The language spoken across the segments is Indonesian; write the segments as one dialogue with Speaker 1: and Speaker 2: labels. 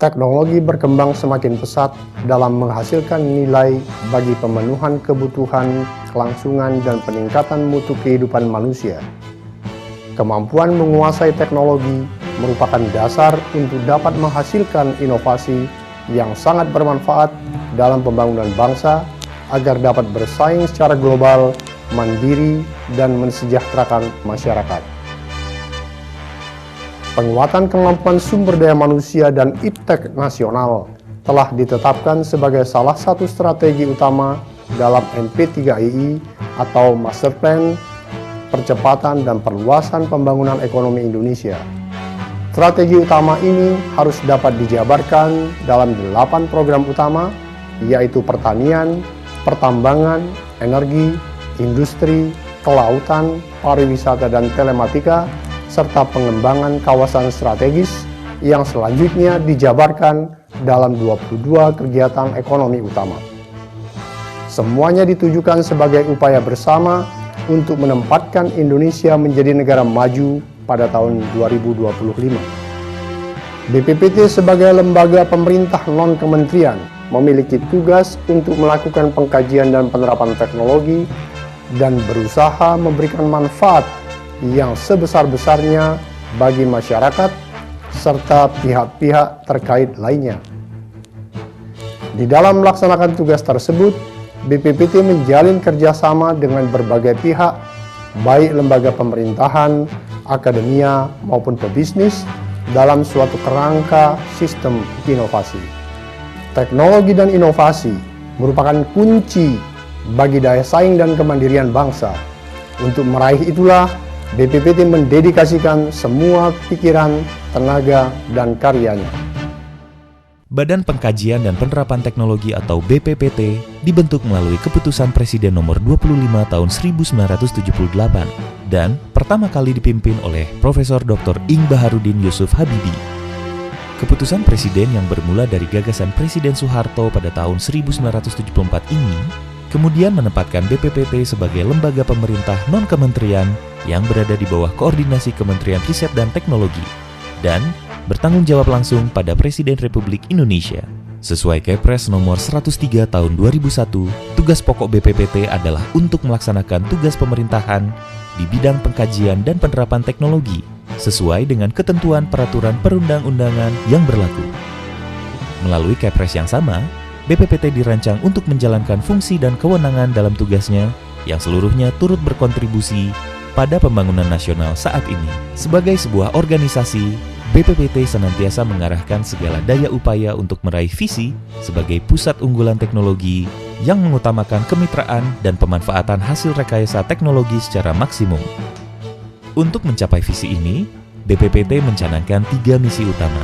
Speaker 1: Teknologi berkembang semakin pesat dalam menghasilkan nilai bagi pemenuhan kebutuhan, kelangsungan, dan peningkatan mutu kehidupan manusia. Kemampuan menguasai teknologi merupakan dasar untuk dapat menghasilkan inovasi yang sangat bermanfaat dalam pembangunan bangsa agar dapat bersaing secara global, mandiri, dan mensejahterakan masyarakat. Penguatan kemampuan sumber daya manusia dan iptek nasional telah ditetapkan sebagai salah satu strategi utama dalam MP3II atau Master Plan Percepatan dan Perluasan Pembangunan Ekonomi Indonesia. Strategi utama ini harus dapat dijabarkan dalam 8 program utama, yaitu pertanian, pertambangan, energi, industri, kelautan, pariwisata dan telematika, serta pengembangan kawasan strategis yang selanjutnya dijabarkan dalam 22 kegiatan ekonomi utama. Semuanya ditujukan sebagai upaya bersama untuk menempatkan Indonesia menjadi negara maju pada tahun 2025. BPPT sebagai lembaga pemerintah non-kementerian memiliki tugas untuk melakukan pengkajian dan penerapan teknologi dan berusaha memberikan manfaat yang sebesar-besarnya bagi masyarakat serta pihak-pihak terkait lainnya. Di dalam melaksanakan tugas tersebut, BPPT menjalin kerjasama dengan berbagai pihak, baik lembaga pemerintahan, akademia, maupun pebisnis dalam suatu kerangka sistem inovasi. Teknologi dan inovasi merupakan kunci bagi daya saing dan kemandirian bangsa. Untuk meraih itulah, BPPT mendedikasikan semua pikiran, tenaga, dan karyanya.
Speaker 2: Badan Pengkajian dan Penerapan Teknologi atau BPPT dibentuk melalui Keputusan Presiden Nomor 25 Tahun 1978 dan pertama kali dipimpin oleh Profesor Dr. Ing Baharudin Yusuf Habibie. Keputusan Presiden yang bermula dari gagasan Presiden Soeharto pada tahun 1974 ini kemudian menempatkan BPPT sebagai lembaga pemerintah non-kementerian yang berada di bawah koordinasi Kementerian Riset dan Teknologi dan bertanggung jawab langsung pada Presiden Republik Indonesia. Sesuai Kepres nomor 103 tahun 2001, tugas pokok BPPT adalah untuk melaksanakan tugas pemerintahan di bidang pengkajian dan penerapan teknologi sesuai dengan ketentuan peraturan perundang-undangan yang berlaku. Melalui Kepres yang sama, BPPT dirancang untuk menjalankan fungsi dan kewenangan dalam tugasnya yang seluruhnya turut berkontribusi pada pembangunan nasional saat ini. Sebagai sebuah organisasi, BPPT senantiasa mengarahkan segala daya upaya untuk meraih visi sebagai pusat unggulan teknologi yang mengutamakan kemitraan dan pemanfaatan hasil rekayasa teknologi secara maksimum. Untuk mencapai visi ini, BPPT mencanangkan 3 misi utama,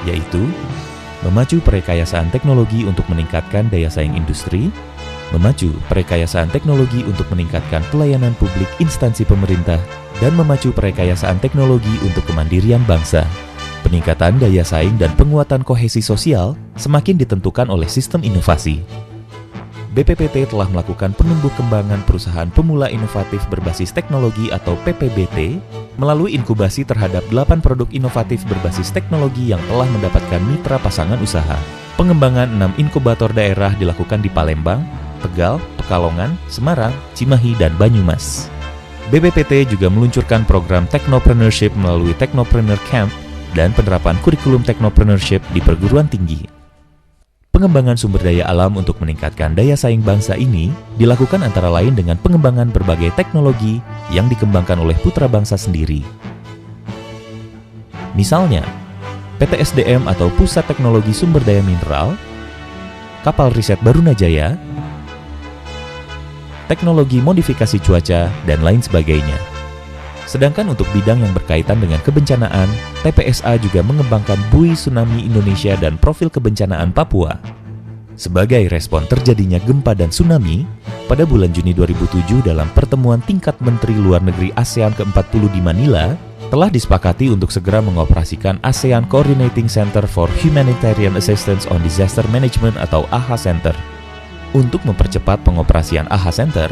Speaker 2: yaitu memacu perekayasaan teknologi untuk meningkatkan daya saing industri, memacu perekayasaan teknologi untuk meningkatkan pelayanan publik instansi pemerintah, dan memacu perekayasaan teknologi untuk kemandirian bangsa. Peningkatan daya saing dan penguatan kohesi sosial semakin ditentukan oleh sistem inovasi. BPPT telah melakukan penumbuh kembangan perusahaan pemula inovatif berbasis teknologi atau PPBT melalui inkubasi terhadap 8 produk inovatif berbasis teknologi yang telah mendapatkan mitra pasangan usaha. Pengembangan 6 inkubator daerah dilakukan di Palembang, Tegal, Pekalongan, Semarang, Cimahi, dan Banyumas. BPPT juga meluncurkan program Technopreneurship melalui Technopreneur Camp dan penerapan kurikulum Technopreneurship di perguruan tinggi. Pengembangan sumber daya alam untuk meningkatkan daya saing bangsa ini dilakukan antara lain dengan pengembangan berbagai teknologi yang dikembangkan oleh putra bangsa sendiri. Misalnya, PT SDM atau Pusat Teknologi Sumber Daya Mineral, Kapal Riset Barunajaya, teknologi modifikasi cuaca, dan lain sebagainya. Sedangkan untuk bidang yang berkaitan dengan kebencanaan, TPSA juga mengembangkan Bui Tsunami Indonesia dan Profil Kebencanaan Papua. Sebagai respon terjadinya gempa dan tsunami, pada bulan Juni 2007 dalam pertemuan tingkat Menteri Luar Negeri ASEAN ke-40 di Manila, telah disepakati untuk segera mengoperasikan ASEAN Coordinating Center for Humanitarian Assistance on Disaster Management atau AHA Center. Untuk mempercepat pengoperasian AHA Center,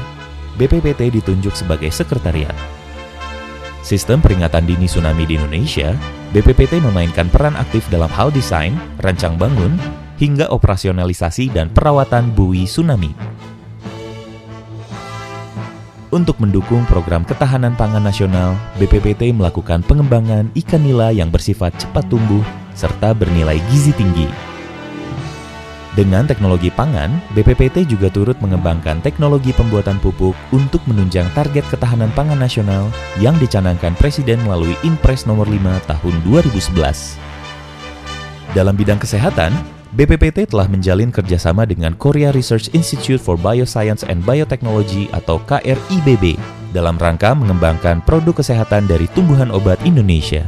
Speaker 2: BPPT ditunjuk sebagai sekretariat. Sistem peringatan dini tsunami di Indonesia BPPT memainkan peran aktif dalam hal desain, rancang bangun, hingga operasionalisasi dan perawatan buoy tsunami. Untuk mendukung program ketahanan pangan nasional, BPPT melakukan pengembangan ikan nila yang bersifat cepat tumbuh serta bernilai gizi tinggi. Dengan teknologi pangan, BPPT juga turut mengembangkan teknologi pembuatan pupuk untuk menunjang target ketahanan pangan nasional yang dicanangkan Presiden melalui Inpres nomor 5 tahun 2011. Dalam bidang kesehatan, BPPT telah menjalin kerjasama dengan Korea Research Institute for Bioscience and Biotechnology atau KRIBB dalam rangka mengembangkan produk kesehatan dari tumbuhan obat Indonesia.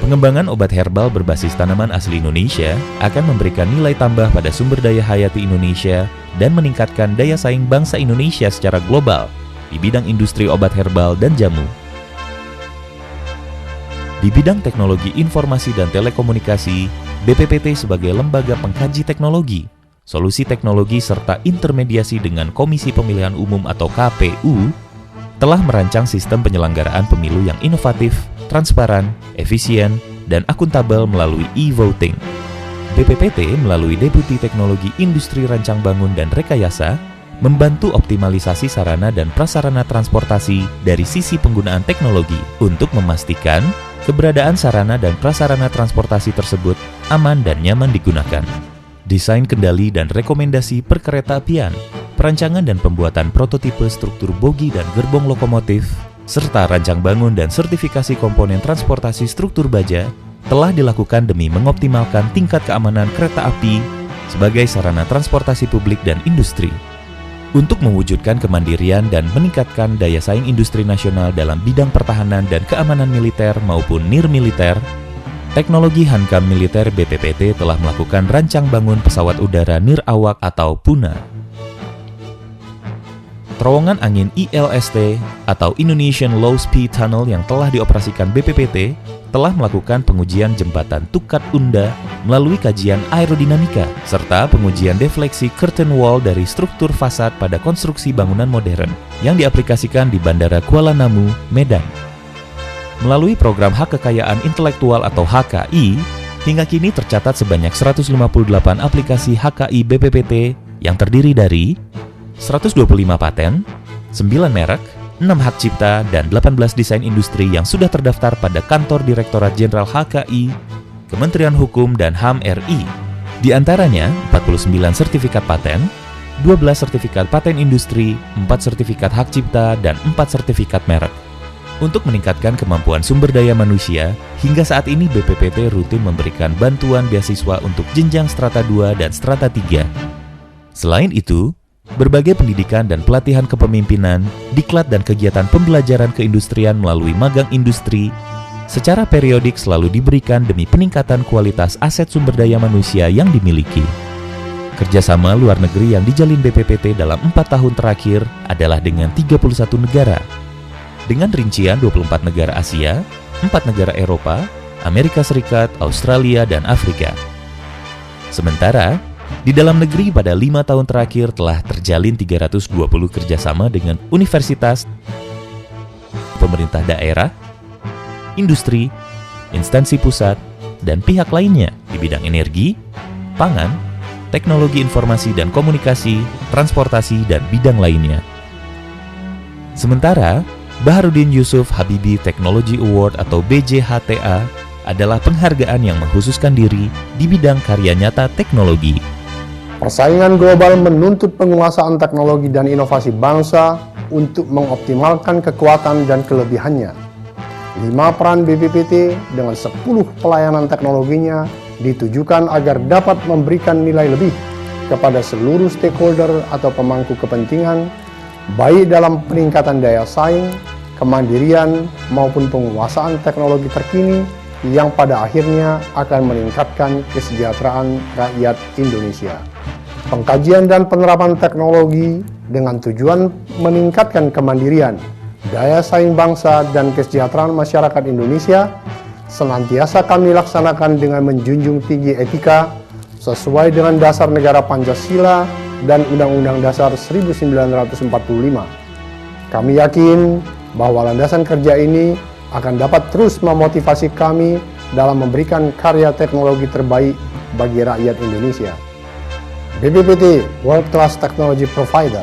Speaker 2: Pengembangan obat herbal berbasis tanaman asli Indonesia akan memberikan nilai tambah pada sumber daya hayati Indonesia dan meningkatkan daya saing bangsa Indonesia secara global di bidang industri obat herbal dan jamu. Di bidang teknologi informasi dan telekomunikasi, BPPT sebagai lembaga pengkaji teknologi, solusi teknologi serta intermediasi dengan Komisi Pemilihan Umum atau KPU, telah merancang sistem penyelenggaraan pemilu yang inovatif, transparan, efisien, dan akuntabel melalui e-voting. BPPT melalui Deputi Teknologi Industri Rancang Bangun dan Rekayasa membantu optimalisasi sarana dan prasarana transportasi dari sisi penggunaan teknologi untuk memastikan keberadaan sarana dan prasarana transportasi tersebut aman dan nyaman digunakan. Desain kendali dan rekomendasi perkeretaapian, perancangan dan pembuatan prototipe struktur bogi dan gerbong lokomotif, serta rancang bangun dan sertifikasi komponen transportasi struktur baja telah dilakukan demi mengoptimalkan tingkat keamanan kereta api sebagai sarana transportasi publik dan industri. Untuk mewujudkan kemandirian dan meningkatkan daya saing industri nasional dalam bidang pertahanan dan keamanan militer maupun nirmiliter, teknologi Hankam Militer BPPT telah melakukan rancang bangun pesawat udara nirawak atau PUNA. Terowongan angin ILST atau Indonesian Low Speed Tunnel yang telah dioperasikan BPPT telah melakukan pengujian jembatan Tukat Unda melalui kajian aerodinamika serta pengujian defleksi curtain wall dari struktur fasad pada konstruksi bangunan modern yang diaplikasikan di Bandara Kuala Namu, Medan. Melalui program Hak Kekayaan Intelektual atau HKI, hingga kini tercatat sebanyak 158 aplikasi HKI BPPT yang terdiri dari 125 paten, 9 merek, 6 hak cipta, dan 18 desain industri yang sudah terdaftar pada Kantor Direktorat Jenderal HKI, Kementerian Hukum dan HAM RI. Di antaranya, 49 sertifikat paten, 12 sertifikat paten industri, 4 sertifikat hak cipta, dan 4 sertifikat merek. Untuk meningkatkan kemampuan sumber daya manusia, hingga saat ini BPPT rutin memberikan bantuan beasiswa untuk jenjang strata 2 dan strata 3. Selain itu, berbagai pendidikan dan pelatihan kepemimpinan, diklat dan kegiatan pembelajaran keindustrian melalui magang industri secara periodik selalu diberikan demi peningkatan kualitas aset sumber daya manusia yang dimiliki. Kerjasama luar negeri yang dijalin BPPT dalam 4 tahun terakhir adalah dengan 31 negara, dengan rincian 24 negara Asia, 4 negara Eropa, Amerika Serikat, Australia, dan Afrika. Sementara, di dalam negeri pada 5 tahun terakhir telah terjalin 320 kerjasama dengan universitas, pemerintah daerah, industri, instansi pusat, dan pihak lainnya di bidang energi, pangan, teknologi informasi dan komunikasi, transportasi, dan bidang lainnya. Sementara, Baharudin Yusuf Habibie Technology Award atau BJHTA adalah penghargaan yang mengkhususkan diri di bidang karya nyata teknologi.
Speaker 1: Persaingan global menuntut penguasaan teknologi dan inovasi bangsa untuk mengoptimalkan kekuatan dan kelebihannya. 5 peran BPPT dengan 10 pelayanan teknologinya ditujukan agar dapat memberikan nilai lebih kepada seluruh stakeholder atau pemangku kepentingan, baik dalam peningkatan daya saing, kemandirian, maupun penguasaan teknologi terkini yang pada akhirnya akan meningkatkan kesejahteraan rakyat Indonesia. Pengkajian dan penerapan teknologi dengan tujuan meningkatkan kemandirian, daya saing bangsa, dan kesejahteraan masyarakat Indonesia senantiasa kami laksanakan dengan menjunjung tinggi etika sesuai dengan dasar negara Pancasila dan Undang-Undang Dasar 1945. Kami yakin bahwa landasan kerja ini akan dapat terus memotivasi kami dalam memberikan karya teknologi terbaik bagi rakyat Indonesia. BPPT World Class Technology Provider